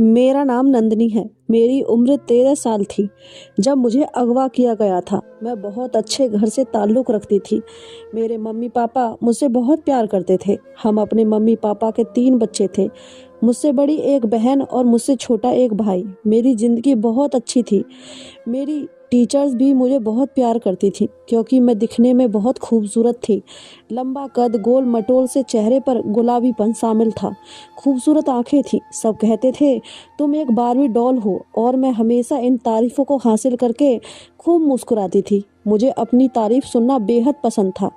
मेरा नाम नंदिनी है। मेरी उम्र 13 साल थी जब मुझे अगवा किया गया था। मैं बहुत अच्छे घर से ताल्लुक़ रखती थी। मेरे मम्मी पापा मुझसे बहुत प्यार करते थे। हम अपने मम्मी पापा के 3 बच्चे थे। मुझसे बड़ी एक बहन और मुझसे छोटा एक भाई। मेरी ज़िंदगी बहुत अच्छी थी। मेरी टीचर्स भी मुझे बहुत प्यार करती थी क्योंकि मैं दिखने में बहुत खूबसूरत थी। लंबा कद, गोल मटोल से चेहरे पर गुलाबीपन शामिल था। खूबसूरत आंखें थीं। सब कहते थे तुम एक बारबी डॉल हो और मैं हमेशा इन तारीफ़ों को हासिल करके खूब मुस्कुराती थी। मुझे अपनी तारीफ़ सुनना बेहद पसंद था।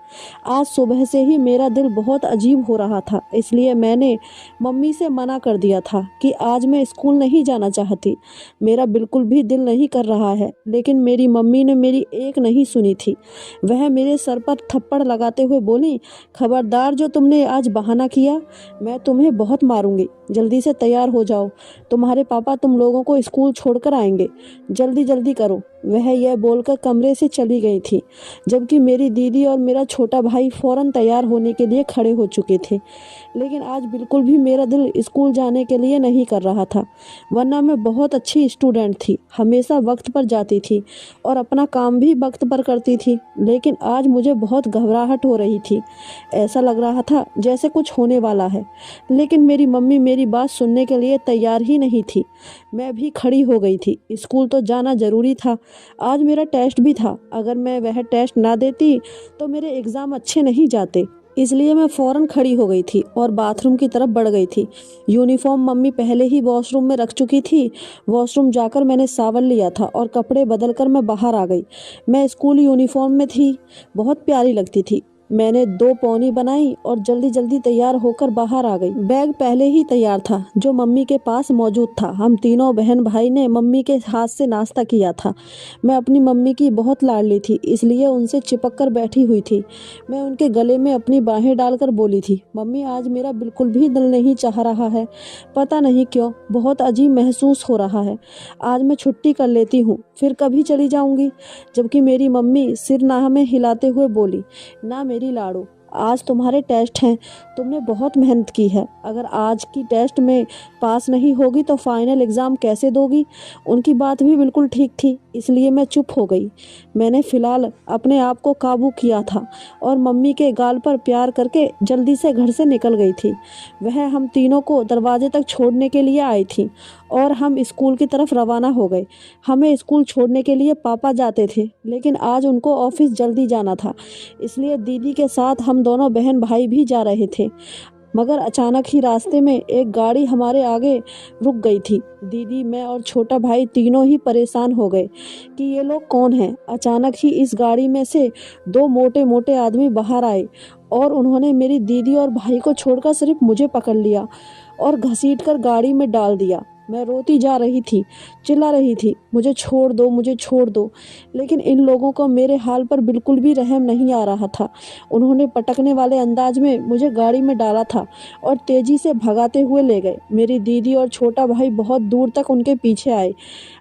आज सुबह से ही मेरा दिल बहुत अजीब हो रहा था, इसलिए मैंने मम्मी से मना कर दिया था कि आज मैं स्कूल नहीं जाना चाहती। मेरा बिल्कुल भी दिल नहीं कर रहा है, लेकिन मेरी मम्मी ने मेरी एक नहीं सुनी थी। वह मेरे सर पर थप्पड़ लगाते हुए बोली, खबरदार जो तुमने आज बहाना किया, मैं तुम्हें बहुत मारूंगी। जल्दी से तैयार हो जाओ, तुम्हारे पापा तुम लोगों को स्कूल छोड़कर आएंगे। जल्दी जल्दी करो। वह यह बोलकर कमरे से चली गई थी, जबकि मेरी दीदी और मेरा छोटा भाई फौरन तैयार होने के लिए खड़े हो चुके थे। लेकिन आज बिल्कुल भी मेरा दिल स्कूल जाने के लिए नहीं कर रहा था, वरना मैं बहुत अच्छी स्टूडेंट थी, हमेशा वक्त पर जाती थी और अपना काम भी वक्त पर करती थी। लेकिन आज मुझे बहुत घबराहट हो रही थी। ऐसा लग रहा था जैसे कुछ होने वाला है। लेकिन मेरी मम्मी मेरी बात सुनने के लिए तैयार ही नहीं थी। मैं भी खड़ी हो गई थी। स्कूल तो जाना ज़रूरी था। आज मेरा टेस्ट भी था। अगर मैं वह टेस्ट ना देती तो मेरे एग्ज़ाम अच्छे नहीं जाते। इसलिए मैं फ़ौरन खड़ी हो गई थी और बाथरूम की तरफ बढ़ गई थी। यूनिफॉर्म मम्मी पहले ही वॉशरूम में रख चुकी थी। वॉशरूम जाकर मैंने सावन लिया था और कपड़े बदलकर मैं बाहर आ गई। मैं स्कूल यूनिफॉर्म में थी, बहुत प्यारी लगती थी। मैंने 2 पौनी बनाई और जल्दी जल्दी तैयार होकर बाहर आ गई। बैग पहले ही तैयार था जो मम्मी के पास मौजूद था। हम तीनों बहन भाई ने मम्मी के हाथ से नाश्ता किया था। मैं अपनी मम्मी की बहुत लाडली थी, इसलिए उनसे चिपक कर बैठी हुई थी। मैं उनके गले में अपनी बाहें डालकर बोली थी, मम्मी आज मेरा बिल्कुल भी दिल नहीं चाह रहा है। पता नहीं क्यों, बहुत अजीब महसूस हो रहा है। आज मैं छुट्टी कर लेती हूँ, फिर कभी चली जाऊँगी। जबकि मेरी मम्मी सिर नाह में हिलाते हुए बोली, ना मेरी लाडो, आज तुम्हारे टेस्ट हैं। तुमने बहुत मेहनत की है। अगर आज की टेस्ट में पास नहीं होगी तो फाइनल एग्ज़ाम कैसे दोगी। उनकी बात भी बिल्कुल ठीक थी, इसलिए मैं चुप हो गई। मैंने फ़िलहाल अपने आप को काबू किया था और मम्मी के गाल पर प्यार करके जल्दी से घर से निकल गई थी। वह हम तीनों को दरवाजे तक छोड़ने के लिए आई थी और हम स्कूल की तरफ रवाना हो गए। हमें स्कूल छोड़ने के लिए पापा जाते थे, लेकिन आज उनको ऑफिस जल्दी जाना था, इसलिए दीदी के साथ हम दोनों बहन भाई भी जा रहे थे। मगर अचानक ही रास्ते में एक गाड़ी हमारे आगे रुक गई थी। दीदी, मैं और छोटा भाई तीनों ही परेशान हो गए कि ये लोग कौन हैं। अचानक ही इस गाड़ी में से 2 मोटे मोटे आदमी बाहर आए और उन्होंने मेरी दीदी और भाई को छोड़कर सिर्फ मुझे पकड़ लिया और घसीटकर गाड़ी में डाल दिया। मैं रोती जा रही थी, चिल्ला रही थी, मुझे छोड़ दो, मुझे छोड़ दो। लेकिन इन लोगों को मेरे हाल पर बिल्कुल भी रहम नहीं आ रहा था। उन्होंने पटकने वाले अंदाज में मुझे गाड़ी में डाला था और तेज़ी से भगाते हुए ले गए। मेरी दीदी और छोटा भाई बहुत दूर तक उनके पीछे आए,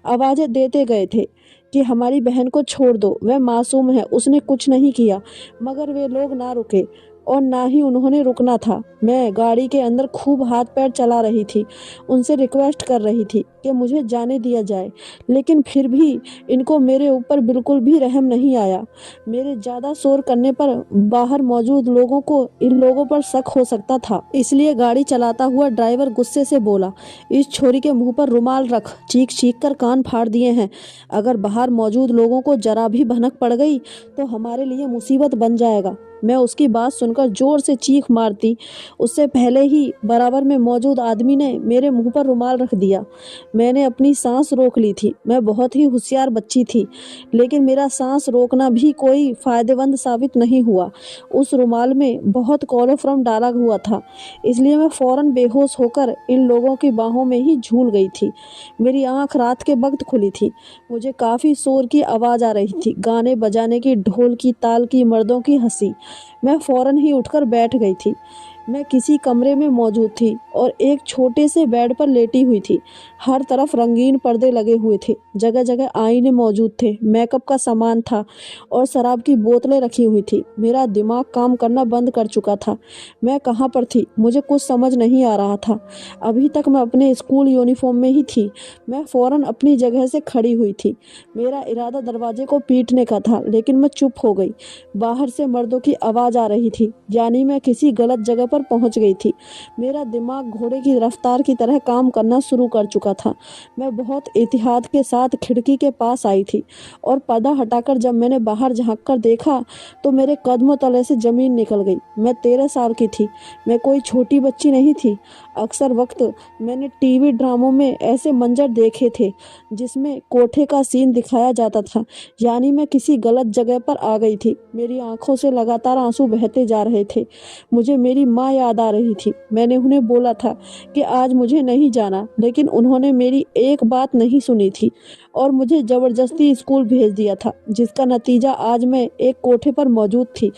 आवाज़ें देते गए थे कि हमारी बहन को छोड़ दो, वह मासूम है, उसने कुछ नहीं किया। मगर वे लोग ना रुके और ना ही उन्होंने रुकना था। मैं गाड़ी के अंदर खूब हाथ पैर चला रही थी, उनसे रिक्वेस्ट कर रही थी कि मुझे जाने दिया जाए, लेकिन फिर भी इनको मेरे ऊपर बिल्कुल भी रहम नहीं आया। मेरे ज़्यादा शोर करने पर बाहर मौजूद लोगों को इन लोगों पर शक हो सकता था, इसलिए गाड़ी चलाता हुआ ड्राइवर गुस्से से बोला, इस छोरी के मुंह पर रुमाल रख, चीख चीख कर कान फाड़ दिए हैं। अगर बाहर मौजूद लोगों को जरा भी भनक पड़ गई तो हमारे लिए मुसीबत बन जाएगा। मैं उसकी बात सुनकर जोर से चीख मारती, उससे पहले ही बराबर में मौजूद आदमी ने मेरे मुंह पर रुमाल रख दिया। मैंने अपनी सांस रोक ली थी। मैं बहुत ही होशियार बच्ची थी, लेकिन मेरा सांस रोकना भी कोई फ़ायदेमंद साबित नहीं हुआ। उस रुमाल में बहुत क्लोरोफॉर्म डाला हुआ था, इसलिए मैं फ़ौरन बेहोश होकर इन लोगों की बाहों में ही झूल गई थी। मेरी आँख रात के वक्त खुली थी। मुझे काफ़ी शोर की आवाज़ आ रही थी, गाने बजाने की, ढोल की ताल की, मर्दों की हंसी। मैं फ़ौरन ही उठकर बैठ गई थी। मैं किसी कमरे में मौजूद थी और एक छोटे से बेड पर लेटी हुई थी। हर तरफ रंगीन पर्दे लगे हुए थे, जगह जगह आईने मौजूद थे, मेकअप का सामान था और शराब की बोतलें रखी हुई थी। मेरा दिमाग काम करना बंद कर चुका था। मैं कहाँ पर थी मुझे कुछ समझ नहीं आ रहा था। अभी तक मैं अपने स्कूल यूनिफॉर्म में ही थी। मैं फौरन अपनी जगह से खड़ी हुई थी। मेरा इरादा दरवाजे को पीटने का था, लेकिन मैं चुप हो गई। बाहर से मर्दों की आवाज़ आ रही थी, यानी मैं किसी गलत जगह पर पहुंच गई थी। मेरा दिमाग घोड़े की रफ्तार की तरह काम करना शुरू कर चुका था। मैं बहुत एहतियात के साथ खिड़की के पास आई थी और पर्दा हटाकर जब मैंने बाहर झांक कर देखा तो मेरे कदमों तले से ज़मीन निकल गई। मैं 13 साल की थी। मैं कोई छोटी बच्ची नहीं थी। अक्सर वक्त मैंने टीवी ड्रामों में ऐसे मंजर देखे थे जिसमें कोठे का सीन दिखाया जाता था, यानी मैं किसी गलत जगह पर आ गई थी। मेरी आंखों से लगातार आंसू बहते जा रहे थे। मुझे मेरी माँ याद आ रही थी। मैंने उन्हें बोला था कि आज मुझे नहीं जाना, लेकिन उन्होंने मेरी एक बात नहीं सुनी थी और मुझे ज़बरदस्ती स्कूल भेज दिया था, जिसका नतीजा आज मैं एक कोठे पर मौजूद थी।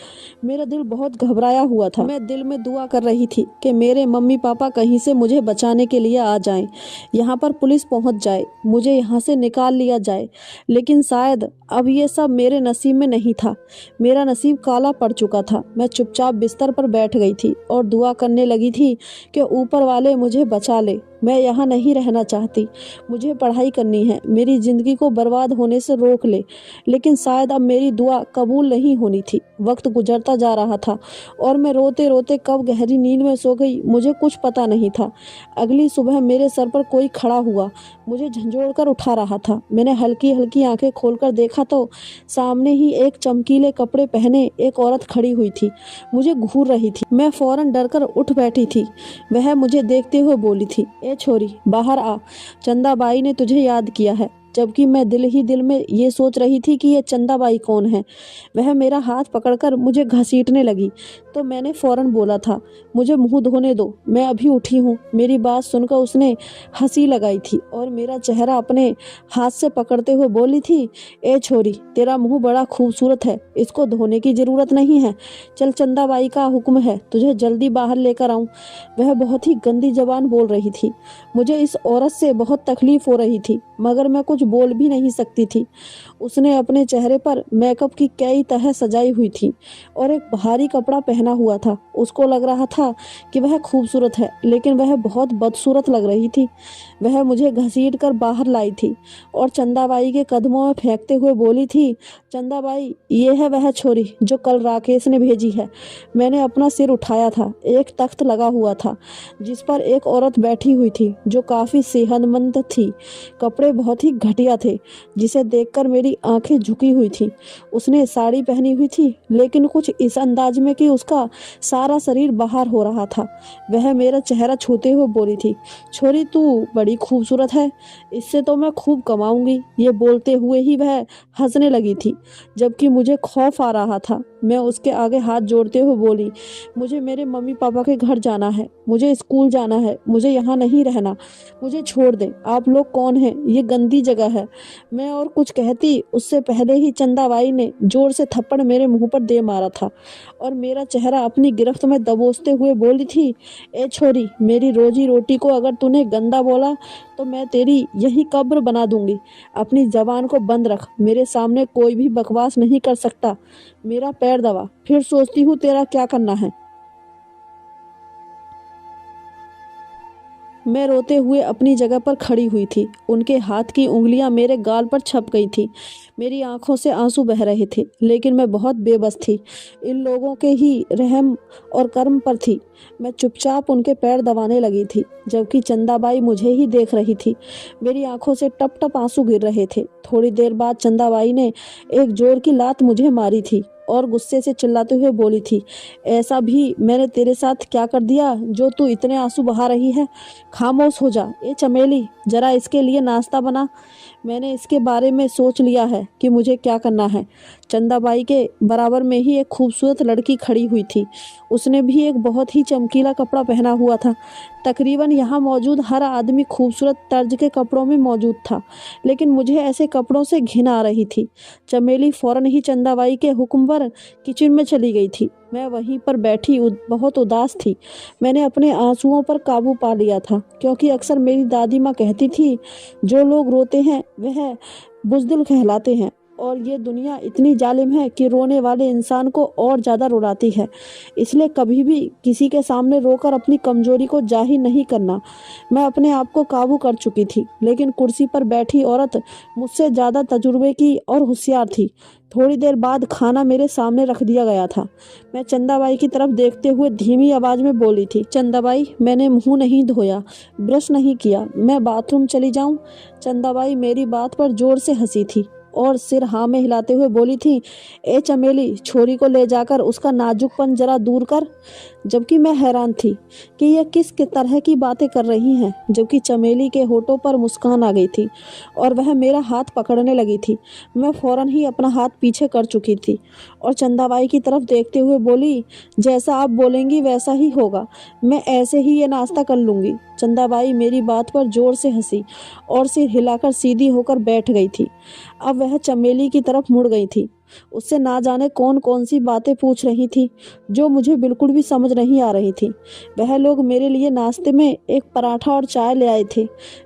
मेरा दिल बहुत घबराया हुआ था। मैं दिल में दुआ कर रही थी कि मेरे मम्मी पापा कहीं से मुझे बचाने के लिए आ जाएं, यहाँ पर पुलिस पहुँच जाए, मुझे यहाँ से निकाल लिया जाए। लेकिन शायद अब ये सब मेरे नसीब में नहीं था। मेरा नसीब काला पड़ चुका था। मैं चुपचाप बिस्तर पर बैठ गई थी और दुआ करने लगी थी कि ऊपर वाले मुझे बचा ले। मैं यहाँ नहीं रहना चाहती। मुझे पढ़ाई करनी है, मेरी ज़िंदगी को बर्बाद होने से रोक ले। लेकिन शायद अब मेरी दुआ कबूल नहीं होनी थी। वक्त गुजरता जा रहा था और मैं रोते रोते कब गहरी नींद में सो गई मुझे कुछ पता नहीं था। अगली सुबह मेरे सर पर कोई खड़ा हुआ मुझे झंझोड़ कर उठा रहा था। मैंने हल्की हल्की आंखें खोलकर देखा तो सामने ही एक चमकीले कपड़े पहने एक औरत खड़ी हुई थी। मुझे घूर रही थी। मैं फौरन डरकर उठ बैठी थी। वह मुझे देखते हुए बोली थी, ए छोरी, बाहर आ, चंदाबाई ने तुझे याद किया है। जबकि मैं दिल ही दिल में ये सोच रही थी कि ये चंदाबाई कौन है। वह मेरा हाथ पकड़कर मुझे घसीटने लगी तो मैंने फौरन बोला था, मुझे मुंह धोने दो, मैं अभी उठी हूँ। मेरी बात सुनकर उसने हंसी लगाई थी और मेरा चेहरा अपने हाथ से पकड़ते हुए बोली थी, ए छोरी, तेरा मुंह बड़ा खूबसूरत है, इसको धोने की ज़रूरत नहीं है। चल, चंदाबाई का हुक्म है, तुझे जल्दी बाहर लेकर आऊँ। वह बहुत ही गंदी जबान बोल रही थी। मुझे इस औरत से बहुत तकलीफ हो रही थी, मगर मैं कुछ बोल भी नहीं सकती थी। उसने अपने चेहरे पर मेकअप की कई तह सजाई हुई थी और एक भारी कपड़ा पहना हुआ था। उसको लग रहा था कि वह खूबसूरत है, लेकिन वह बहुत बदसूरत लग रही थी। वह मुझे घसीट कर बाहर लाई थी और चंदाबाई के कदमों में फेंकते हुए बोली थी, चंदाबाई, ये है वह छोरी जो कल राकेश ने भेजी है। मैंने अपना सिर उठाया था। एक तख्त लगा हुआ था जिस पर एक औरत बैठी हुई थी जो काफ़ी सेहतमंद थी। कपड़े बहुत ही घटिया थे, जिसे देखकर मेरी आंखें झुकी हुई थी। उसने साड़ी पहनी हुई थी, लेकिन कुछ इस अंदाज में कि उसका सारा शरीर बाहर हो रहा था। वह मेरा चेहरा छूते हुए बोली थी, छोरी, तू बड़ी खूबसूरत है, इससे तो मैं खूब कमाऊंगी। ये बोलते हुए ही वह हंसने लगी थी, जबकि मुझे खौफ आ रहा था। मैं उसके आगे हाथ जोड़ते हुए बोली, मुझे मेरे मम्मी पापा के घर जाना है, मुझे स्कूल जाना है, मुझे यहाँ नहीं रहना, मुझे छोड़ दें। आप लोग कौन हैं? ये गंदी जगह है। मैं और कुछ कहती उससे पहले ही चंदाबाई ने जोर से थप्पड़ मेरे मुंह पर दे मारा था और मेरा चेहरा अपनी गिरफ्त में दबोचते हुए बोली थी, ए छोरी, मेरी रोजी रोटी को अगर तूने गंदा बोला तो मैं तेरी यही कब्र बना दूंगी। अपनी जबान को बंद रख। मेरे सामने कोई भी बकवास नहीं कर सकता। मेरा पैर दबा, फिर सोचती हूँ तेरा क्या करना है। मैं रोते हुए अपनी जगह पर खड़ी हुई थी। उनके हाथ की उंगलियां मेरे गाल पर छप गई थी। मेरी आंखों से आंसू बह रहे थे, लेकिन मैं बहुत बेबस थी। इन लोगों के ही रहम और कर्म पर थी। मैं चुपचाप उनके पैर दबाने लगी थी, जबकि चंदाबाई मुझे ही देख रही थी। मेरी आंखों से टप टप आंसू गिर रहे थे। थोड़ी देर बाद चंदाबाई ने एक जोर की लात मुझे मारी थी और गुस्से से चिल्लाते हुए बोली थी, ऐसा भी मैंने तेरे साथ क्या कर दिया जो तू इतने आंसू बहा रही है? खामोश हो जा। ए चमेली, जरा इसके लिए नाश्ता बना। मैंने इसके बारे में सोच लिया है कि मुझे क्या करना है। चंदाबाई के बराबर में ही एक खूबसूरत लड़की खड़ी हुई थी। उसने भी एक बहुत ही चमकीला कपड़ा पहना हुआ था। तकरीबन यहाँ मौजूद हर आदमी खूबसूरत तर्ज के कपड़ों में मौजूद था, लेकिन मुझे ऐसे कपड़ों से घिन आ रही थी। चमेली फौरन ही चंदाबाई के हुक्म पर उठकर किचन में चली गई थी। मैं वहीं पर बैठी बहुत उदास थी। मैंने अपने आंसुओं पर काबू पा लिया था, क्योंकि अक्सर मेरी दादी माँ कहती थी, जो लोग रोते हैं वह बुज़दिल कहलाते हैं, और ये दुनिया इतनी जालिम है कि रोने वाले इंसान को और ज़्यादा रुलाती है। इसलिए कभी भी किसी के सामने रोकर अपनी कमज़ोरी को ज़ाहिर नहीं करना। मैं अपने आप को काबू कर चुकी थी, लेकिन कुर्सी पर बैठी औरत मुझसे ज़्यादा तजुर्बे की और होशियार थी। थोड़ी देर बाद खाना मेरे सामने रख दिया गया था। मैं चंदाबाई की तरफ देखते हुए धीमी आवाज़ में बोली थी, चंदाबाई, मैंने मुँह नहीं धोया, ब्रश नहीं किया, मैं बाथरूम चली जाऊँ? चंदाबाई मेरी बात पर जोर से हंसी थी और सिर हाँ में हिलाते हुए बोली थी, ए चमेली, छोरी को ले जाकर उसका नाजुकपन जरा दूर कर। जबकि मैं हैरान थी कि यह किस तरह की बातें कर रही हैं, जबकि चमेली के होठों पर मुस्कान आ गई थी और वह मेरा हाथ पकड़ने लगी थी। मैं फौरन ही अपना हाथ पीछे कर चुकी थी और चंदाबाई की तरफ देखते हुए बोली, जैसा आप बोलेंगी वैसा ही होगा, मैं ऐसे ही ये नाश्ता कर लूँगी। चंदाबाई मेरी बात पर जोर से हंसी और सिर हिलाकर सीधी होकर बैठ गई थी। अब वह चमेली की तरफ मुड़ गई थी। उससे ना जाने कौन कौन सी बातें पूछ रही थी, जो मुझे बिल्कुल भी समझ नहीं आ रही थी। वह लोग मेरे लिए नाश्ते में एक पराठा और चाय ले आए थे।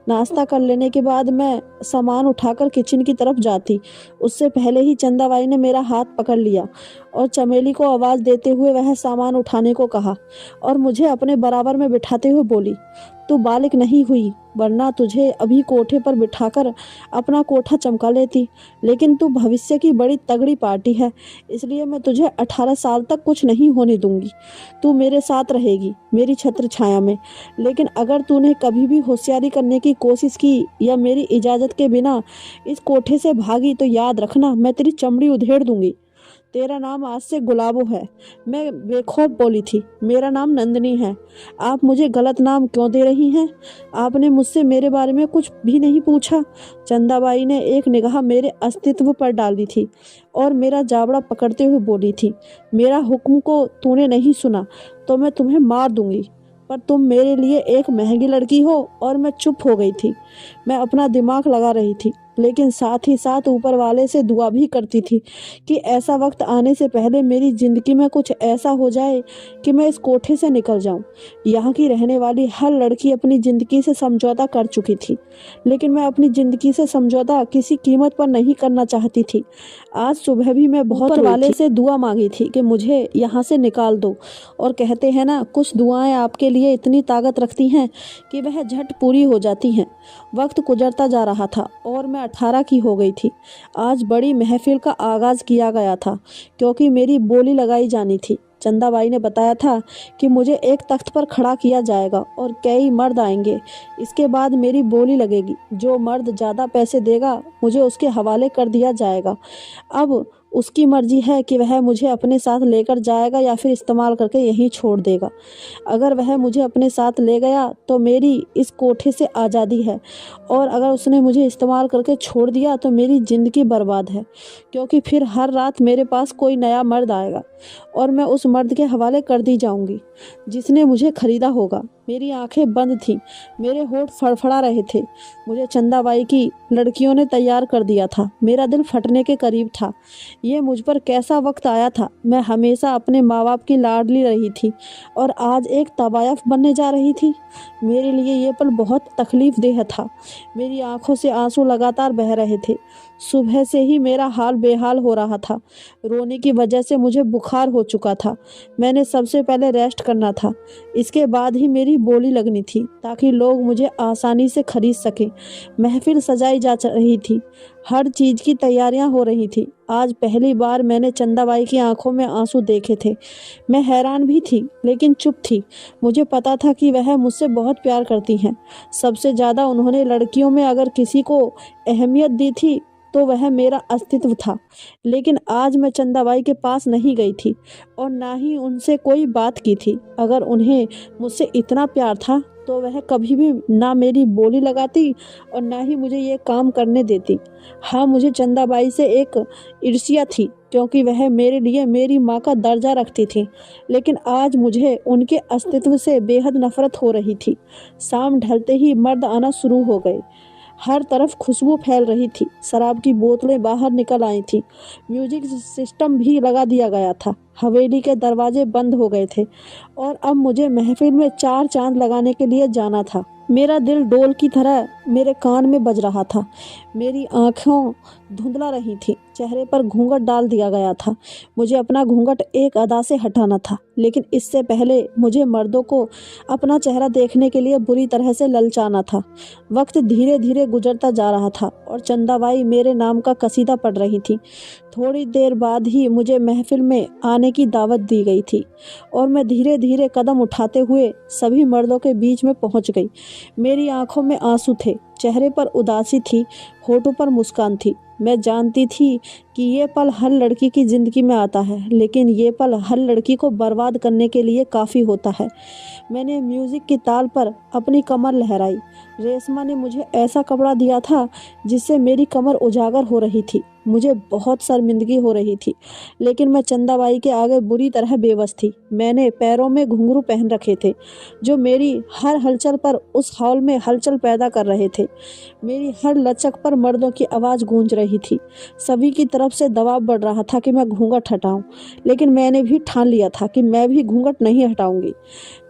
नाश्ता कर लेने के बाद मैं सामान उठाकर किचन की तरफ जाती, उससे पहले ही चंदाबाई ने मेरा हाथ पकड़ लिया और चमेली को आवाज़ देते हुए वह सामान उठाने को कहा और मुझे अपने बराबर में बिठाते हुए बोली, तू बालिग नहीं हुई, वरना तुझे अभी कोठे पर बिठाकर अपना कोठा चमका लेती। लेकिन तू भविष्य की बड़ी तगड़ी पार्टी है, इसलिए मैं तुझे 18 साल तक कुछ नहीं होने दूंगी। तू मेरे साथ रहेगी, मेरी छत्र छाया में। लेकिन अगर तूने कभी भी होशियारी करने की कोशिश की या मेरी इजाज़त के बिना इस कोठे से भागी, तो याद रखना, मैं तेरी चमड़ी उधेड़ दूंगी। तेरा नाम आज से गुलाबो है। मैं बेखौफ बोली थी, मेरा नाम नंदिनी है। आप मुझे गलत नाम क्यों दे रही हैं? आपने मुझसे मेरे बारे में कुछ भी नहीं पूछा। चंदाबाई ने एक निगाह मेरे अस्तित्व पर डाली थी और मेरा जाबड़ा पकड़ते हुए बोली थी, मेरा हुक्म को तूने नहीं सुना तो मैं तुम्हें मार दूंगी। पर तुम मेरे लिए एक महंगी लड़की हो। और मैं चुप हो गई थी। मैं अपना दिमाग लगा रही थी, लेकिन साथ ही साथ ऊपर वाले से दुआ भी करती थी कि ऐसा वक्त आने से पहले मेरी ज़िंदगी में कुछ ऐसा हो जाए कि मैं इस कोठे से निकल जाऊं। यहाँ की रहने वाली हर लड़की अपनी ज़िंदगी से समझौता कर चुकी थी, लेकिन मैं अपनी ज़िंदगी से समझौता किसी कीमत पर नहीं करना चाहती थी। आज सुबह भी मैं बहुत वाले से दुआ मांगी थी कि मुझे यहाँ से निकाल दो। और कहते हैं ना, कुछ दुआएं आपके लिए इतनी ताकत रखती हैं कि वह झट पूरी हो जाती हैं। वक्त गुजरता जा रहा था और मैं 18 की हो गई थी। आज बड़ी महफिल का आगाज़ किया गया था, क्योंकि मेरी बोली लगाई जानी थी। चंदाबाई ने बताया था कि मुझे एक तख्त पर खड़ा किया जाएगा और कई मर्द आएंगे। इसके बाद मेरी बोली लगेगी। जो मर्द ज़्यादा पैसे देगा, मुझे उसके हवाले कर दिया जाएगा। अब उसकी मर्जी है कि वह मुझे अपने साथ लेकर जाएगा या फिर इस्तेमाल करके यहीं छोड़ देगा। अगर वह मुझे अपने साथ ले गया तो मेरी इस कोठे से आज़ादी है, और अगर उसने मुझे इस्तेमाल करके छोड़ दिया तो मेरी ज़िंदगी बर्बाद है, क्योंकि फिर हर रात मेरे पास कोई नया मर्द आएगा और मैं उस मर्द के हवाले कर दी जाऊंगी जिसने मुझे खरीदा होगा। मेरी आंखें बंद थीं, मेरे होठ फड़फड़ा रहे थे। मुझे चंदाबाई की लड़कियों ने तैयार कर दिया था। मेरा दिल फटने के करीब था। ये मुझ पर कैसा वक्त आया था। मैं हमेशा अपने माँ बाप की लाडली रही थी और आज एक तवायफ बनने जा रही थी। मेरे लिए ये पल बहुत तकलीफ देह था। मेरी आंखों से आंसू लगातार बह रहे थे। सुबह से ही मेरा हाल बेहाल हो रहा था। रोने की वजह से मुझे बुखार हो चुका था। मैंने सबसे पहले रेस्ट करना था, इसके बाद ही मेरी बोली लगनी थी, ताकि लोग मुझे आसानी से खरीद सकें। महफिल सजाई जा रही थी, हर चीज़ की तैयारियां हो रही थी। आज पहली बार मैंने चंदाबाई की आंखों में आंसू देखे थे। मैं हैरान भी थी, लेकिन चुप थी। मुझे पता था कि वह मुझसे बहुत प्यार करती हैं। सबसे ज़्यादा उन्होंने लड़कियों में अगर किसी को अहमियत दी थी तो वह मेरा अस्तित्व था। लेकिन आज मैं चंदाबाई के पास नहीं गई थी और ना ही उनसे कोई बात की थी। अगर उन्हें मुझसे इतना प्यार था तो वह कभी भी ना मेरी बोली लगाती और ना ही मुझे ये काम करने देती। हाँ, मुझे चंदाबाई से एक ईर्ष्या थी, क्योंकि वह मेरे लिए मेरी माँ का दर्जा रखती थी। लेकिन आज मुझे उनके अस्तित्व से बेहद नफरत हो रही थी। शाम ढलते ही मर्द आना शुरू हो गए। हर तरफ खुशबू फैल रही थी। शराब की बोतलें बाहर निकल आई थीं। म्यूजिक सिस्टम भी लगा दिया गया था। हवेली के दरवाजे बंद हो गए थे और अब मुझे महफिल में चार चांद लगाने के लिए जाना था। मेरा दिल डोल की तरह मेरे कान में बज रहा था। मेरी आंखों धुंधला रही थी। चेहरे पर घूंघट डाल दिया गया था। मुझे अपना घूंघट एक अदा से हटाना था, लेकिन इससे पहले मुझे मर्दों को अपना चेहरा देखने के लिए बुरी तरह से ललचाना था। वक्त धीरे धीरे गुजरता जा रहा था और चंदाबाई मेरे नाम का कसीदा पढ़ रही थी। थोड़ी देर बाद ही मुझे महफिल में आने की दावत दी गई थी और मैं धीरे धीरे कदम उठाते हुए सभी मर्दों के बीच में पहुंच गई। मेरी आंखों में आंसू थे, चेहरे पर उदासी थी, होठों पर मुस्कान थी। मैं जानती थी कि ये पल हर लड़की की ज़िंदगी में आता है, लेकिन ये पल हर लड़की को बर्बाद करने के लिए काफ़ी होता है। मैंने म्यूज़िक की ताल पर अपनी कमर लहराई। रेशमा ने मुझे ऐसा कपड़ा दिया था जिससे मेरी कमर उजागर हो रही थी। मुझे बहुत शर्मिंदगी हो रही थी, लेकिन मैं चंदाबाई के आगे बुरी तरह बेबस थी। मैंने पैरों में घुंघरू पहन रखे थे जो मेरी हर हलचल पर उस हॉल में हलचल पैदा कर रहे थे। मेरी हर लचक पर मर्दों की आवाज़ गूंज रही थी। सभी की तरफ से दबाव बढ़ रहा था कि मैं घूंघट हटाऊं, लेकिन मैंने भी ठान लिया था कि मैं भी घूंघट नहीं हटाऊंगी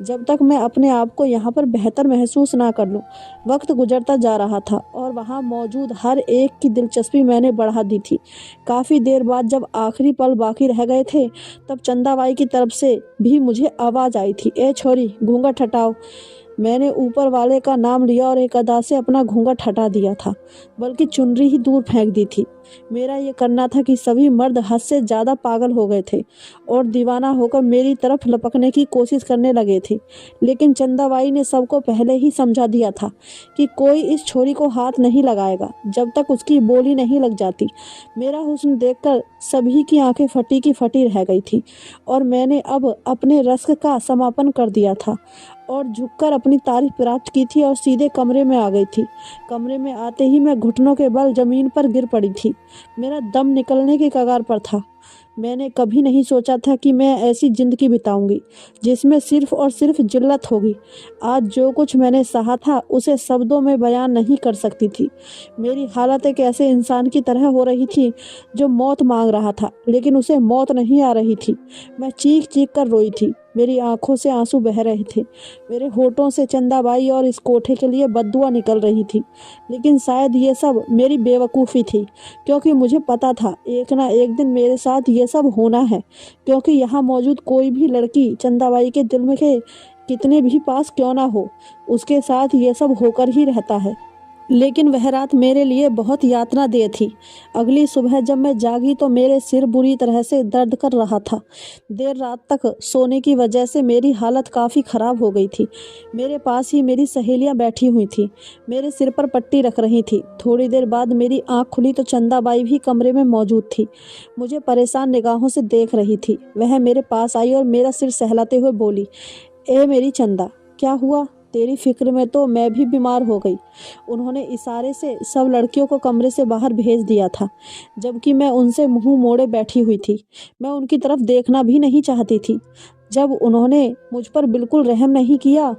जब तक मैं अपने आप को यहाँ पर बेहतर महसूस ना कर लूँ। वक्त गुजरता जा रहा था और वहाँ मौजूद हर एक की दिलचस्पी मैंने बढ़ा दी थी। काफ़ी देर बाद जब आखिरी पल बाकी रह गए थे, तब चंदाबाई की तरफ से भी मुझे आवाज़ आई थी, ए छोरी, घूंघट हटाओ। मैंने ऊपर वाले का नाम लिया और एक अदा से अपना घूंघट हटा दिया था, बल्कि चुनरी ही दूर फेंक दी थी। मेरा ये करना था कि सभी मर्द हद से ज़्यादा पागल हो गए थे और दीवाना होकर मेरी तरफ लपकने की कोशिश करने लगे थे। लेकिन चंदाबाई ने सबको पहले ही समझा दिया था कि कोई इस छोरी को हाथ नहीं लगाएगा जब तक उसकी बोली नहीं लग जाती। मेरा हुस्न देखकर सभी की आंखें फटी की फटी रह गई थी और मैंने अब अपने रस्क का समापन कर दिया था और झुककर अपनी तारीफ प्राप्त की थी और सीधे कमरे में आ गई थी। कमरे में आते ही मैं घुटनों के बल जमीन पर गिर पड़ी थी। मेरा दम निकलने की कगार पर था। मैंने कभी नहीं सोचा था कि मैं ऐसी ज़िंदगी बिताऊंगी जिसमें सिर्फ और सिर्फ जिल्लत होगी। आज जो कुछ मैंने सहा था उसे शब्दों में बयान नहीं कर सकती थी। मेरी हालत एक ऐसे इंसान की तरह हो रही थी जो मौत मांग रहा था, लेकिन उसे मौत नहीं आ रही थी। मैं चीख चीख कर रोई थी। मेरी आंखों से आंसू बह रहे थे। मेरे होठों से चंदाबाई और इस कोठे के लिए बद्दुआ निकल रही थी। लेकिन शायद ये सब मेरी बेवकूफ़ी थी, क्योंकि मुझे पता था एक ना एक दिन मेरे साथ ये सब होना है। क्योंकि यहाँ मौजूद कोई भी लड़की चंदाबाई के दिल में के कितने भी पास क्यों ना हो, उसके साथ ये सब होकर ही रहता है। लेकिन वह रात मेरे लिए बहुत यातनादेह थी। अगली सुबह जब मैं जागी तो मेरे सिर बुरी तरह से दर्द कर रहा था। देर रात तक सोने की वजह से मेरी हालत काफ़ी ख़राब हो गई थी। मेरे पास ही मेरी सहेलियां बैठी हुई थीं, मेरे सिर पर पट्टी रख रही थी। थोड़ी देर बाद मेरी आंख खुली तो चंदाबाई भी कमरे में मौजूद थी। मुझे परेशान निगाहों से देख रही थी। वह मेरे पास आई और मेरा सिर सहलाते हुए बोली, ए मेरी चंदा, क्या हुआ? तेरी फिक्र में तो मैं भी बीमार हो गई। उन्होंने इशारे से सब लड़कियों को कमरे से बाहर भेज दिया था, जबकि मैं उनसे मुंह मोड़े बैठी हुई थी। मैं उनकी तरफ देखना भी नहीं चाहती थी। जब उन्होंने मुझ पर बिल्कुल रहम नहीं किया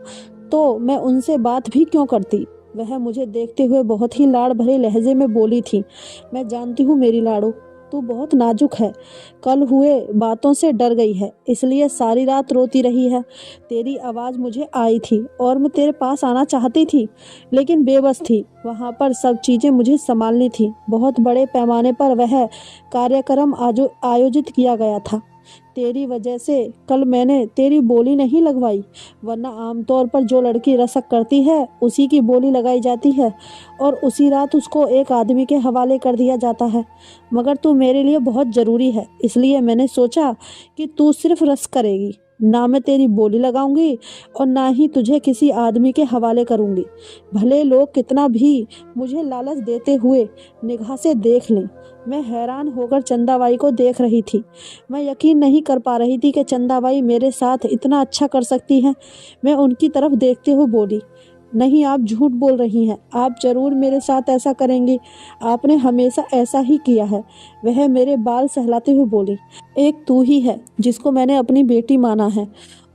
तो मैं उनसे बात भी क्यों करती। वह मुझे देखते हुए बहुत ही लाड़ भरे लहजे में बोली थी, मैं जानती हूँ मेरी लाड़ो, तू बहुत नाजुक है। कल हुए बातों से डर गई है, इसलिए सारी रात रोती रही है। तेरी आवाज़ मुझे आई थी और मैं तेरे पास आना चाहती थी, लेकिन बेबस थी। वहाँ पर सब चीज़ें मुझे संभालनी थी। बहुत बड़े पैमाने पर वह कार्यक्रम आयोजित किया गया था। तेरी वजह से कल मैंने तेरी बोली नहीं लगवाई, वरना आमतौर पर जो लड़की रसक करती है उसी की बोली लगाई जाती है और उसी रात उसको एक आदमी के हवाले कर दिया जाता है। मगर तू मेरे लिए बहुत ज़रूरी है, इसलिए मैंने सोचा कि तू सिर्फ रस करेगी, ना मैं तेरी बोली लगाऊंगी और ना ही तुझे किसी आदमी के हवाले करूंगी। भले लोग कितना भी मुझे लालच देते हुए निगाह से देख लें। मैं हैरान होकर चंदाबाई को देख रही थी। मैं यकीन नहीं कर पा रही थी कि चंदाबाई मेरे साथ इतना अच्छा कर सकती हैं। मैं उनकी तरफ देखते हुए बोली, नहीं, आप झूठ बोल रही हैं, आप ज़रूर मेरे साथ ऐसा करेंगी, आपने हमेशा ऐसा ही किया है। वह मेरे बाल सहलाते हुए बोली, एक तू ही है जिसको मैंने अपनी बेटी माना है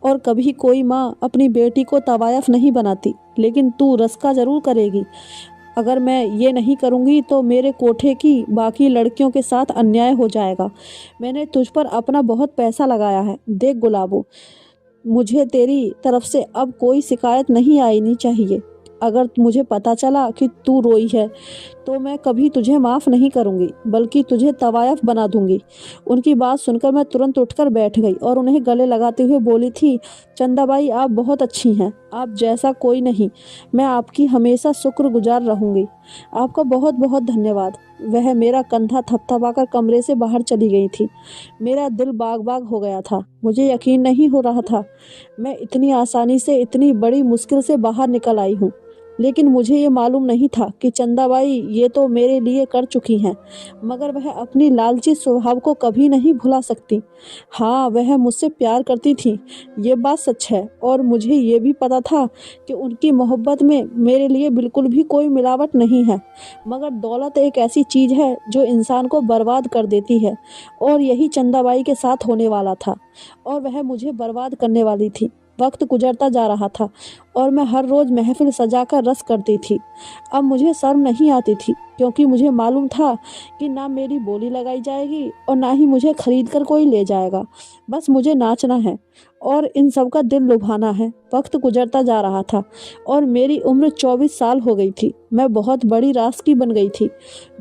और कभी कोई माँ अपनी बेटी को तवायफ नहीं बनाती, लेकिन तू रस्का ज़रूर करेगी। अगर मैं ये नहीं करूँगी तो मेरे कोठे की बाकी लड़कियों के साथ अन्याय हो जाएगा। मैंने तुझ पर अपना बहुत पैसा लगाया है। देख गुलाबो, मुझे तेरी तरफ से अब कोई शिकायत नहीं आनी चाहिए। अगर मुझे पता चला कि तू रोई है तो मैं कभी तुझे माफ़ नहीं करूँगी, बल्कि तुझे तवायफ बना दूंगी। उनकी बात सुनकर मैं तुरंत उठकर बैठ गई और उन्हें गले लगाते हुए बोली थी, चंदाबाई आप बहुत अच्छी हैं, आप जैसा कोई नहीं। मैं आपकी हमेशा शुक्रगुजार रहूँगी। आपका बहुत बहुत धन्यवाद। वह मेरा कंधा थपथपाकर कमरे से बाहर चली गई थी। मेरा दिल बाग बाग हो गया था। मुझे यकीन नहीं हो रहा था मैं इतनी आसानी से इतनी बड़ी मुश्किल से बाहर निकल आई हूँ। लेकिन मुझे ये मालूम नहीं था कि चंदाबाई ये तो मेरे लिए कर चुकी हैं, मगर वह अपनी लालची स्वभाव को कभी नहीं भुला सकती। हाँ, वह मुझसे प्यार करती थी, ये बात सच है, और मुझे ये भी पता था कि उनकी मोहब्बत में मेरे लिए बिल्कुल भी कोई मिलावट नहीं है। मगर दौलत एक ऐसी चीज़ है जो इंसान को बर्बाद कर देती है, और यही चंदाबाई के साथ होने वाला था, और वह मुझे बर्बाद करने वाली थी। वक्त गुजरता जा रहा था और मैं हर रोज़ महफिल सजाकर रस करती थी। अब मुझे शर्म नहीं आती थी, क्योंकि मुझे मालूम था कि ना मेरी बोली लगाई जाएगी और ना ही मुझे खरीद कर कोई ले जाएगा। बस मुझे नाचना है और इन सब का दिल लुभाना है। वक्त गुजरता जा रहा था और मेरी उम्र 24 साल हो गई थी। मैं बहुत बड़ी रास्की बन गई थी।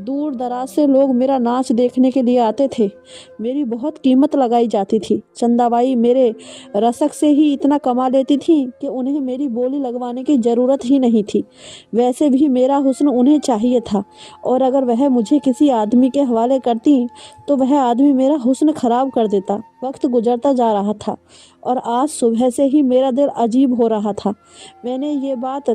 दूर दराज से लोग मेरा नाच देखने के लिए आते थे। मेरी बहुत कीमत लगाई जाती थी। चंदाबाई मेरे रसक से ही इतना कमा लेती थी कि उन्हें मेरी बोली लगवाने की ज़रूरत ही नहीं थी। वैसे भी मेरा हुस्न उन्हें चाहिए था, और अगर वह मुझे किसी आदमी के हवाले करती तो वह आदमी मेरा हुस्न खराब कर देता। वक्त गुजरता जा रहा था और आज सुबह से ही मेरा दिल अजीब हो रहा था। मैंने ये बात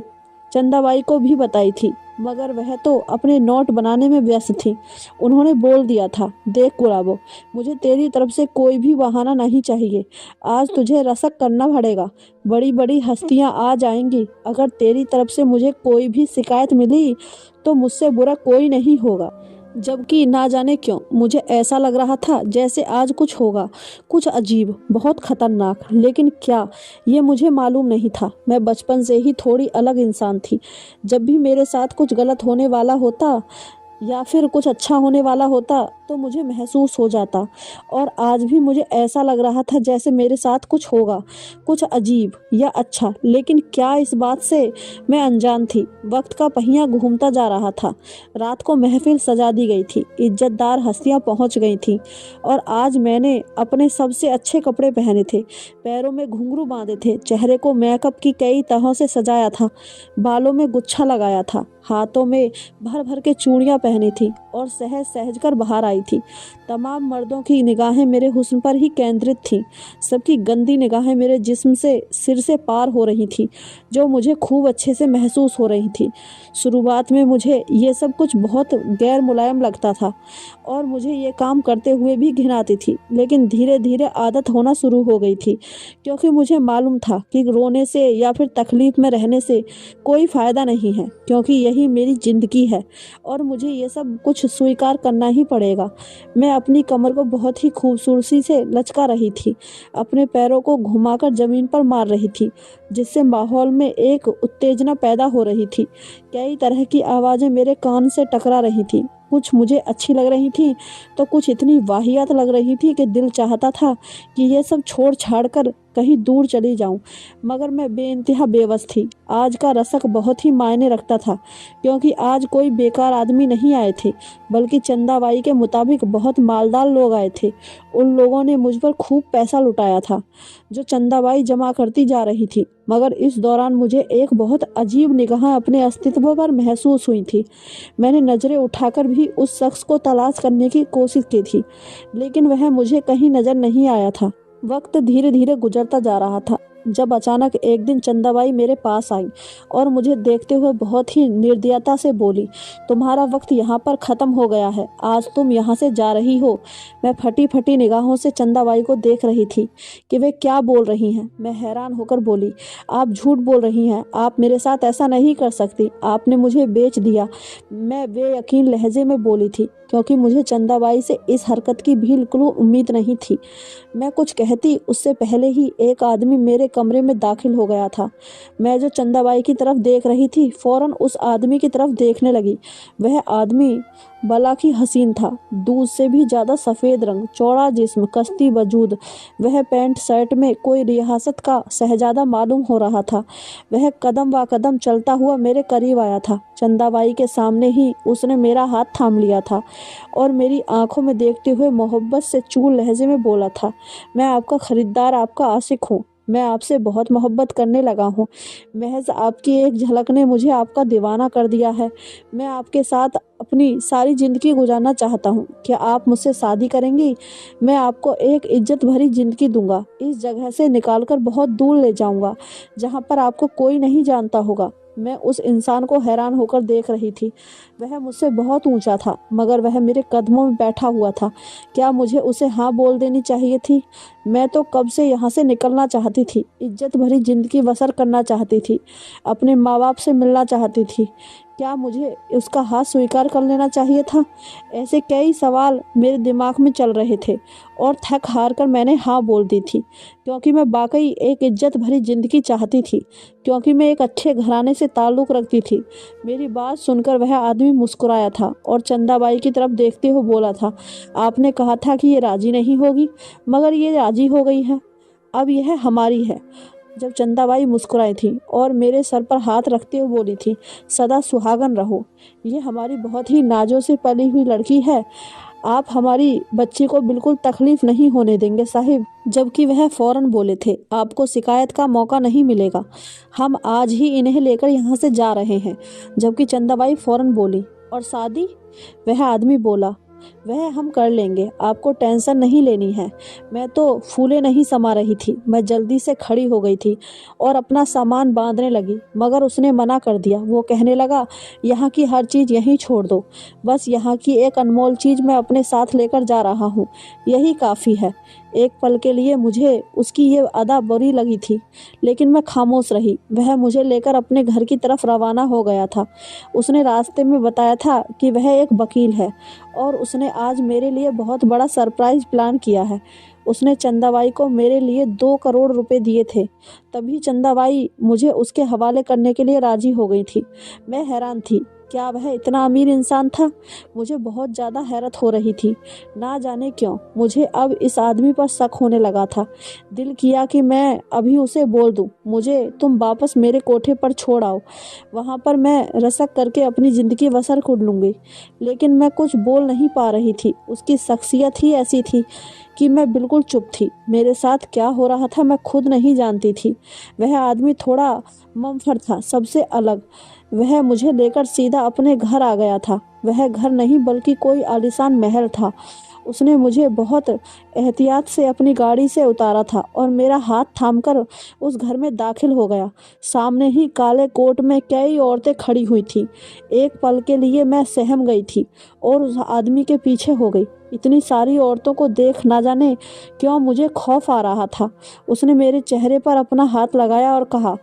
चंदाबाई को भी बताई थी, मगर वह तो अपने नोट बनाने में व्यस्त थी। उन्होंने बोल दिया था, देख गुलाबो, मुझे तेरी तरफ से कोई भी बहाना नहीं चाहिए। आज तुझे रसक करना पड़ेगा। बड़ी बड़ी हस्तियां आ जाएंगी। अगर तेरी तरफ से मुझे कोई भी शिकायत मिली तो मुझसे बुरा कोई नहीं होगा। जबकि ना जाने क्यों मुझे ऐसा लग रहा था जैसे आज कुछ होगा, कुछ अजीब, बहुत खतरनाक। लेकिन क्या, ये मुझे मालूम नहीं था। मैं बचपन से ही थोड़ी अलग इंसान थी। जब भी मेरे साथ कुछ गलत होने वाला होता या फिर कुछ अच्छा होने वाला होता तो मुझे महसूस हो जाता, और आज भी मुझे ऐसा लग रहा था जैसे मेरे साथ कुछ होगा, कुछ अजीब या अच्छा। लेकिन क्या, इस बात से मैं अनजान थी। वक्त का पहिया घूमता जा रहा था। रात को महफिल सजा दी गई थी, इज्जतदार हस्तियां पहुंच गई थीं, और आज मैंने अपने सबसे अच्छे कपड़े पहने थे, पैरों में घुंघरू बांधे थे, चेहरे को मेकअप की कई तहों से सजाया था, बालों में गुच्छा लगाया था, हाथों में भर भर के चूड़ियां पहनी थी और सहज सहज कर बाहर आई थी। तमाम मर्दों की निगाहें मेरे हुस्न पर ही केंद्रित थीं। सबकी गंदी निगाहें मेरे जिस्म से सिर से पार हो रही थी, जो मुझे खूब अच्छे से महसूस हो रही थी। शुरुआत में मुझे ये सब कुछ बहुत गैर मुलायम लगता था और मुझे ये काम करते हुए भी घिन आती थी, लेकिन धीरे धीरे आदत होना शुरू हो गई थी, क्योंकि मुझे मालूम था कि रोने से या फिर तकलीफ में रहने से कोई फ़ायदा नहीं है, क्योंकि यही मेरी ज़िंदगी है और मुझे ये सब कुछ स्वीकार करना ही पड़ेगा। मैं अपनी कमर को बहुत ही खूबसूरती से लचका रही थी, अपने पैरों को घुमाकर ज़मीन पर मार रही थी, जिससे माहौल में एक उत्तेजना पैदा हो रही थी। कई तरह की आवाज़ें मेरे कान से टकरा रही थी। कुछ मुझे अच्छी लग रही थी तो कुछ इतनी वाहियात लग रही थी कि दिल चाहता था कि ये सब छोड़ छाड़ कर कहीं दूर चली जाऊं, मगर मैं बेइंतहा बेबस थी। आज का रसक बहुत ही मायने रखता था, क्योंकि आज कोई बेकार आदमी नहीं आए थे, बल्कि चंदाबाई के मुताबिक बहुत मालदार लोग आए थे। उन लोगों ने मुझ पर खूब पैसा लुटाया था, जो चंदाबाई जमा करती जा रही थी। मगर इस दौरान मुझे एक बहुत अजीब निगाह अपने अस्तित्व पर महसूस हुई थी। मैंने नज़रें उठाकर भी उस शख्स को तलाश करने की कोशिश की थी, लेकिन वह मुझे कहीं नज़र नहीं आया था। वक्त धीरे धीरे गुजरता जा रहा था, जब अचानक एक दिन चंदाबाई मेरे पास आई और मुझे देखते हुए बहुत ही निर्दयता से बोली, तुम्हारा वक्त यहाँ पर ख़त्म हो गया है, आज तुम यहाँ से जा रही हो। मैं फटी फटी निगाहों से चंदाबाई को देख रही थी कि वे क्या बोल रही हैं। मैं हैरान होकर बोली, आप झूठ बोल रही हैं, आप मेरे साथ ऐसा नहीं कर सकती, आपने मुझे बेच दिया। मैं बेयकीन लहजे में बोली थी, क्योंकि मुझे चंदाबाई से इस हरकत की बिल्कुल उम्मीद नहीं थी। मैं कुछ कहती उससे पहले ही एक आदमी मेरे कमरे में दाखिल हो गया था। मैं जो चंदाबाई की तरफ देख रही थी फौरन उस आदमी की तरफ देखने लगी। वह आदमी भला की हसीन था, दूध से भी ज़्यादा सफ़ेद रंग, चौड़ा जिस्म, कश्ती वजूद। वह पैंट शर्ट में कोई रियासत का शहजादा मालूम हो रहा था। वह कदम व कदम चलता हुआ मेरे करीब आया था। चंदाबाई के सामने ही उसने मेरा हाथ थाम लिया था और मेरी आंखों में देखते हुए मोहब्बत से चूल लहजे में बोला था, मैं आपका खरीदार, आपका आशिक हूँ। मैं आपसे बहुत मोहब्बत करने लगा हूँ। महज आपकी एक झलक ने मुझे आपका दीवाना कर दिया है। मैं आपके साथ अपनी सारी ज़िंदगी गुजारना चाहता हूँ। क्या आप मुझसे शादी करेंगी? मैं आपको एक इज्जत भरी ज़िंदगी दूंगा। इस जगह से निकालकर बहुत दूर ले जाऊंगा जहाँ पर आपको कोई नहीं जानता होगा। मैं उस इंसान को हैरान होकर देख रही थी। वह मुझसे बहुत ऊंचा था, मगर वह मेरे कदमों में बैठा हुआ था। क्या मुझे उसे हाँ बोल देनी चाहिए थी? मैं तो कब से यहाँ से निकलना चाहती थी, इज्जत भरी ज़िंदगी बसर करना चाहती थी, अपने माँ बाप से मिलना चाहती थी। क्या मुझे उसका हाथ स्वीकार कर लेना चाहिए था? ऐसे कई सवाल मेरे दिमाग में चल रहे थे और थक हार कर मैंने हाँ बोल दी थी, क्योंकि मैं वाकई एक इज्जत भरी ज़िंदगी चाहती थी, क्योंकि मैं एक अच्छे घराने से ताल्लुक़ रखती थी। मेरी बात सुनकर वह आदमी मुस्कुराया था और चंदाबाई की तरफ देखते हुए बोला था, आपने कहा था कि ये राज़ी नहीं होगी, मगर ये राज़ी हो गई है। अब यह हमारी है। जब चंदाबाई मुस्कुराई थी और मेरे सर पर हाथ रखते हुए बोली थी, सदा सुहागन रहो। ये हमारी बहुत ही नाजों से पली हुई लड़की है। आप हमारी बच्ची को बिल्कुल तकलीफ नहीं होने देंगे साहिब। जबकि वह फौरन बोले थे, आपको शिकायत का मौका नहीं मिलेगा। हम आज ही इन्हें लेकर यहाँ से जा रहे हैं। जबकि चंदाबाई फौरन बोली, और शादी? वह आदमी बोला, वह हम कर लेंगे, आपको टेंशन नहीं लेनी है। मैं तो फूले नहीं समा रही थी। मैं जल्दी से खड़ी हो गई थी और अपना सामान बांधने लगी, मगर उसने मना कर दिया। वो कहने लगा, यहाँ की हर चीज़ यहीं छोड़ दो। बस यहाँ की एक अनमोल चीज़ मैं अपने साथ लेकर जा रहा हूँ, यही काफ़ी है। एक पल के लिए मुझे उसकी ये अदा बुरी लगी थी, लेकिन मैं खामोश रही। वह मुझे लेकर अपने घर की तरफ रवाना हो गया था। उसने रास्ते में बताया था कि वह एक वकील है और उसने आज मेरे लिए बहुत बड़ा सरप्राइज प्लान किया है। उसने चंदाबाई को मेरे लिए 2 करोड़ रुपए दिए थे। तभी चंदाबाई मुझे उसके हवाले करने के लिए राजी हो गई थी। मैं हैरान थी, क्या वह इतना अमीर इंसान था? मुझे बहुत ज़्यादा हैरत हो रही थी। ना जाने क्यों मुझे अब इस आदमी पर शक होने लगा था। दिल किया कि मैं अभी उसे बोल दूं, मुझे तुम वापस मेरे कोठे पर छोड़ आओ, वहाँ पर मैं रसक करके अपनी ज़िंदगी बसर कर लूँगी। लेकिन मैं कुछ बोल नहीं पा रही थी। उसकी शख्सियत ही ऐसी थी कि मैं बिल्कुल चुप थी। मेरे साथ क्या हो रहा था मैं खुद नहीं जानती थी। वह आदमी थोड़ा मम्फर था, सबसे अलग। वह मुझे लेकर सीधा अपने घर आ गया था। वह घर नहीं बल्कि कोई आलीशान महल था। उसने मुझे बहुत एहतियात से अपनी गाड़ी से उतारा था और मेरा हाथ थामकर उस घर में दाखिल हो गया। सामने ही काले कोट में कई औरतें खड़ी हुई थीं। एक पल के लिए मैं सहम गई थी और उस आदमी के पीछे हो गई। इतनी सारी औरतों को देख ना जाने क्यों मुझे खौफ आ रहा था। उसने मेरे चेहरे पर अपना हाथ लगाया और कहा,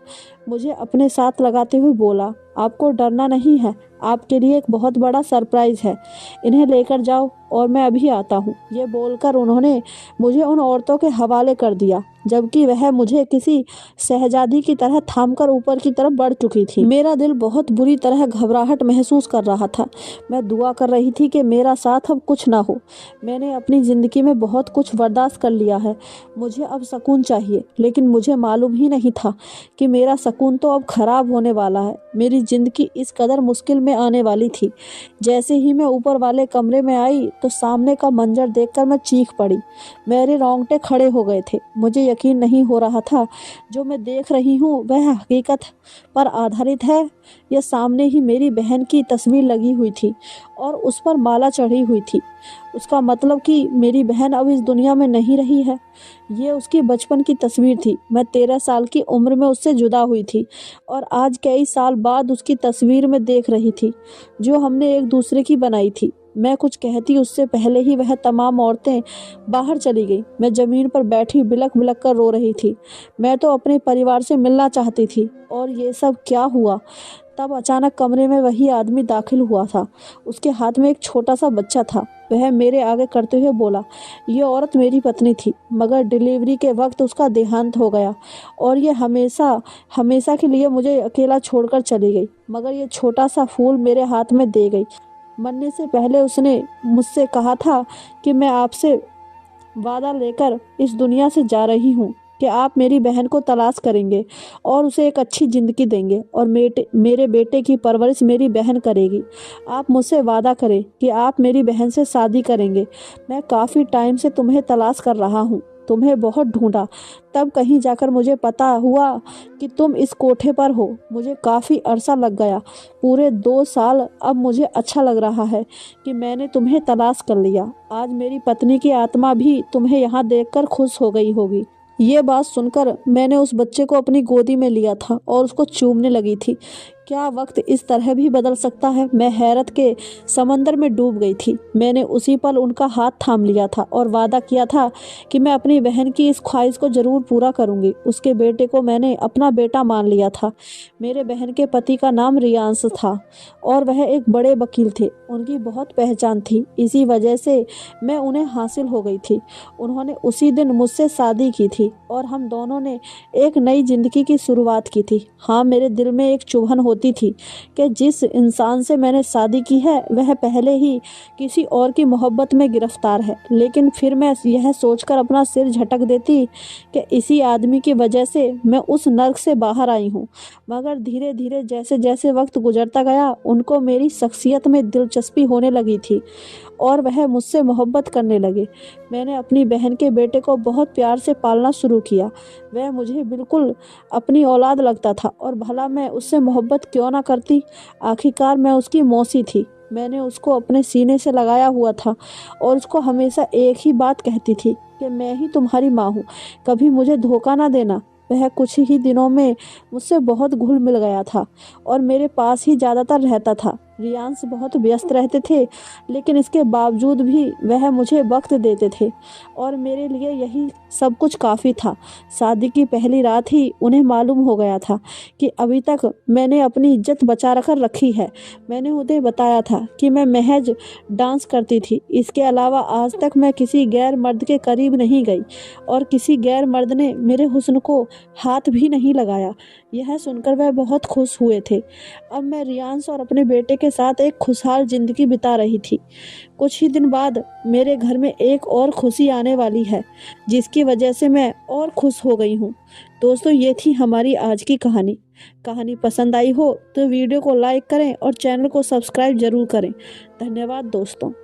मुझे अपने साथ लगाते हुए बोला, आपको डरना नहीं है, आपके लिए एक बहुत बड़ा सरप्राइज़ है। इन्हें लेकर जाओ और मैं अभी आता हूँ। ये बोलकर उन्होंने मुझे उन औरतों के हवाले कर दिया, जबकि वह मुझे किसी शहजादी की तरह थामकर ऊपर की तरफ बढ़ चुकी थी। मेरा दिल बहुत बुरी तरह घबराहट महसूस कर रहा था। मैं दुआ कर रही थी कि मेरा साथ अब कुछ ना हो। मैंने अपनी ज़िंदगी में बहुत कुछ बर्दाश्त कर लिया है। मुझे अब सुकून चाहिए, लेकिन मुझे मालूम ही नहीं था कि मेरा सुकून तो अब ख़राब होने वाला है। मेरी ज़िंदगी इस कदर मुश्किल में आने वाली थी। जैसे ही मैं ऊपर वाले कमरे में आई तो सामने का मंजर देखकर मैं चीख पड़ी। मेरे रोंगटे खड़े हो गए थे। मुझे यकीन नहीं हो रहा था जो मैं देख रही हूँ वह हकीकत पर आधारित है। यह सामने ही मेरी बहन की तस्वीर लगी हुई थी और उस पर माला चढ़ी हुई थी। उसका मतलब कि मेरी बहन अब इस दुनिया में नहीं रही है। ये उसकी बचपन की तस्वीर थी। मैं 13 साल की उम्र में उससे जुदा हुई थी और आज कई साल बाद उसकी तस्वीर में देख रही थी जो हमने एक दूसरे की बनाई थी। मैं कुछ कहती उससे पहले ही वह तमाम औरतें बाहर चली गई। मैं ज़मीन पर बैठी बिलख बिलख कर रो रही थी। मैं तो अपने परिवार से मिलना चाहती थी। और ये सब क्या हुआ? तब अचानक कमरे में वही आदमी दाखिल हुआ था। उसके हाथ में एक छोटा सा बच्चा था। वह मेरे आगे करते हुए बोला, ये औरत मेरी पत्नी थी, मगर डिलीवरी के वक्त उसका देहांत हो गया और ये हमेशा हमेशा के लिए मुझे अकेला छोड़कर चली गई। मगर ये छोटा सा फूल मेरे हाथ में दे गई। मरने से पहले उसने मुझसे कहा था कि मैं आपसे वादा लेकर इस दुनिया से जा रही हूँ कि आप मेरी बहन को तलाश करेंगे और उसे एक अच्छी ज़िंदगी देंगे और मेरे बेटे की परवरिश मेरी बहन करेगी। आप मुझसे वादा करें कि आप मेरी बहन से शादी करेंगे। मैं काफ़ी टाइम से तुम्हें तलाश कर रहा हूँ, तुम्हें बहुत ढूंढा, तब कहीं जाकर मुझे पता हुआ कि तुम इस कोठे पर हो। मुझे काफ़ी अरसा लग गया, पूरे 2 साल। अब मुझे अच्छा लग रहा है कि मैंने तुम्हें तलाश कर लिया। आज मेरी पत्नी की आत्मा भी तुम्हें यहाँ देखकर खुश हो गई होगी। ये बात सुनकर मैंने उस बच्चे को अपनी गोदी में लिया था और उसको चूमने लगी थी। क्या वक्त इस तरह भी बदल सकता है? मैं हैरत के समंदर में डूब गई थी। मैंने उसी पल उनका हाथ थाम लिया था और वादा किया था कि मैं अपनी बहन की इस ख्वाहिश को जरूर पूरा करूंगी। उसके बेटे को मैंने अपना बेटा मान लिया था। मेरे बहन के पति का नाम रियांश था और वह एक बड़े वकील थे। उनकी बहुत पहचान थी, इसी वजह से मैं उन्हें हासिल हो गई थी। उन्होंने उसी दिन मुझसे शादी की थी और हम दोनों ने एक नई जिंदगी की शुरुआत की थी। हाँ, मेरे दिल में एक चुभन होती थी कि जिस इंसान से मैंने शादी की है वह पहले ही किसी और की मोहब्बत में गिरफ्तार है। लेकिन फिर मैं यह सोचकर अपना सिर झटक देती कि इसी आदमी की वजह से मैं उस नर्क से बाहर आई हूँ। मगर धीरे धीरे जैसे जैसे वक्त गुजरता गया, उनको मेरी शख्सियत में दिलचस्पी होने लगी थी और वह मुझसे मोहब्बत करने लगे। मैंने अपनी बहन के बेटे को बहुत प्यार से पालना शुरू किया। वह मुझे बिल्कुल अपनी औलाद लगता था और भला मैं उससे मोहब्बत क्यों ना करती। आखिरकार मैं उसकी मौसी थी। मैंने उसको अपने सीने से लगाया हुआ था और उसको हमेशा एक ही बात कहती थी कि मैं ही तुम्हारी माँ हूँ, कभी मुझे धोखा ना देना। वह कुछ ही दिनों में मुझसे बहुत घुल मिल गया था और मेरे पास ही ज़्यादातर रहता था। रियांश बहुत व्यस्त रहते थे, लेकिन इसके बावजूद भी वह मुझे वक्त देते थे और मेरे लिए यही सब कुछ काफ़ी था। शादी की पहली रात ही उन्हें मालूम हो गया था कि अभी तक मैंने अपनी इज्जत बचा कर रखी है। मैंने उन्हें बताया था कि मैं महज डांस करती थी, इसके अलावा आज तक मैं किसी गैर मर्द के करीब नहीं गई और किसी गैर मर्द ने मेरे हुस्न को हाथ भी नहीं लगाया। यह सुनकर वह बहुत खुश हुए थे। अब मैं रियांश और अपने बेटे के साथ एक खुशहाल जिंदगी बिता रही थी। कुछ ही दिन बाद मेरे घर में एक और खुशी आने वाली है, जिसकी वजह से मैं और खुश हो गई हूँ। दोस्तों, ये थी हमारी आज की कहानी। कहानी पसंद आई हो तो वीडियो को लाइक करें और चैनल को सब्सक्राइब जरूर करें। धन्यवाद दोस्तों।